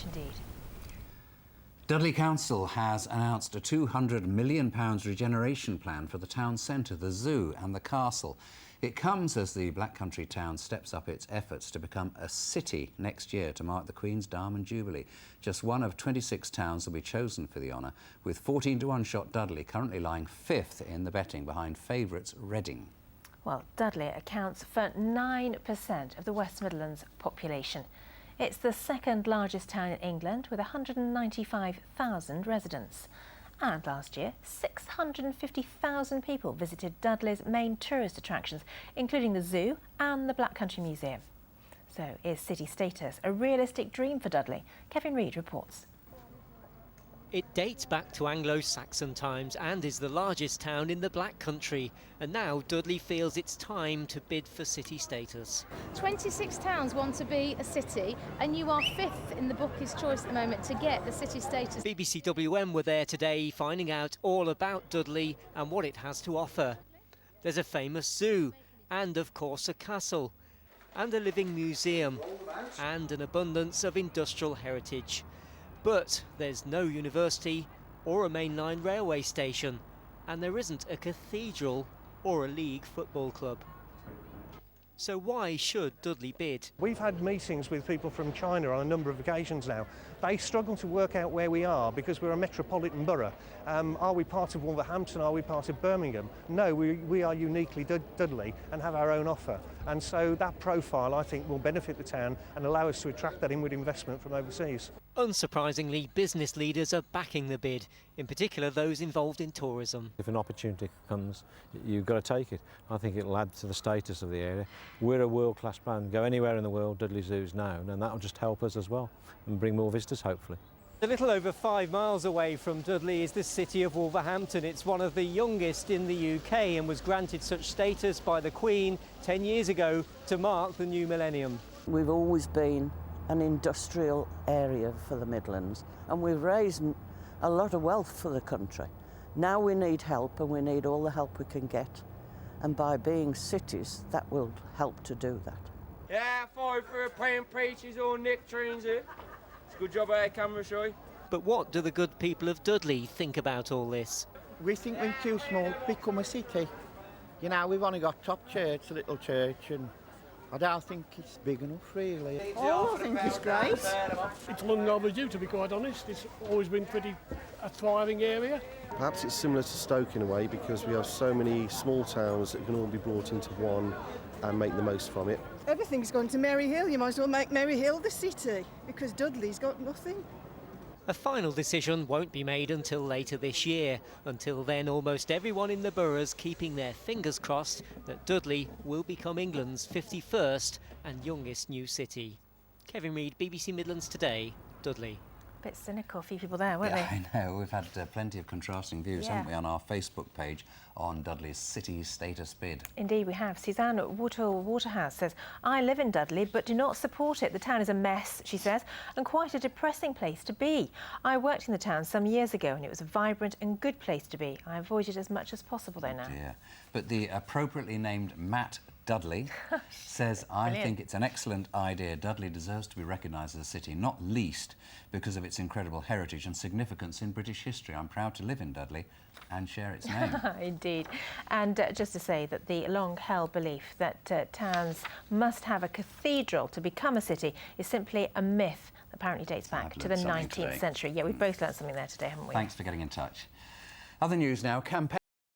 much indeed. Dudley Council has announced a £200 million regeneration plan for the town centre, the zoo and the castle. It comes as the Black Country town steps up its efforts to become a city next year to mark the Queen's Diamond Jubilee. Just one of 26 towns will be chosen for the honour, with 14-to-1 shot Dudley currently lying 5th in the betting behind favourites Reading. Well, Dudley accounts for 9% of the West Midlands population. It's the second largest town in England with 195,000 residents. And last year, 650,000 people visited Dudley's main tourist attractions, including the zoo and the Black Country Museum. So, is city status a realistic dream for Dudley? Kevin Reid reports. It dates back to Anglo-Saxon times and is the largest town in the Black Country. And now Dudley feels it's time to bid for city status. 26 towns want to be a city, and you are 5th in the Bookie's choice at the moment to get the city status. BBC1 were there today finding out all about Dudley and what it has to offer. There's a famous zoo and, of course, a castle and a living museum and an abundance of industrial heritage. But there's no university or a mainline railway station, and there isn't a cathedral or a league football club. So why should Dudley bid? We've had meetings with people from China on a number of occasions now. They struggle to work out where we are because we're a metropolitan borough. Are we part of Wolverhampton? Are we part of Birmingham? No, we are uniquely Dudley and have our own offer. And so that profile, I think, will benefit the town and allow us to attract that inward investment from overseas. Unsurprisingly, business leaders are backing the bid, in particular those involved in tourism. If an opportunity comes, you've got to take it. I think it'll add to the status of the area. We're a world-class brand. Go anywhere in the world, Dudley Zoo's known, and that'll just help us as well and bring more visitors, hopefully. A little over 5 miles away from Dudley is the city of Wolverhampton. It's one of the youngest in the UK and was granted such status by the Queen 10 years ago to mark the new millennium. We've always been an industrial area for the Midlands, and we've raised a lot of wealth for the country. Now we need help, and we need all the help we can get, and by being cities that will help to do that. Yeah, 5 for a paying preachers or nectarines here. It's a good job out of camera, Shy. But what do the good people of Dudley think about all this? We think we're too small to become a city. You know, we've only got top church, a little church, and I don't think it's big enough, really. Oh, I think it's great. It's long overdue, to be quite honest. It's always been a thriving area. Perhaps it's similar to Stoke in a way, because we have so many small towns that can all be brought into one and make the most from it. Everything's gone to Merry Hill. You might as well make Merry Hill the city, because Dudley's got nothing. A final decision won't be made until later this year. Until then, almost everyone in the boroughs keeping their fingers crossed that Dudley will become England's 51st and youngest new city. Kevin Reid, BBC Midlands Today, Dudley. Bit cynical, a few people there, weren't they? I know. We've had plenty of contrasting views, haven't we, on our Facebook page on Dudley's city status bid. Indeed, we have. Suzanne Waterhouse says, I live in Dudley, but do not support it. The town is a mess, she says, and quite a depressing place to be. I worked in the town some years ago, and it was a vibrant and good place to be. I avoid it as much as possible, though, now. Dear. But the appropriately named Matt Dudley says, I think it's an excellent idea. Dudley deserves to be recognised as a city, not least because of its incredible heritage and significance in British history. I'm proud to live in Dudley and share its name. Indeed. And just to say that the long-held belief that towns must have a cathedral to become a city is simply a myth that apparently dates back to the 19th century. Yeah, we've both learned something there today, haven't we? Thanks for getting in touch. Other news now. Campaign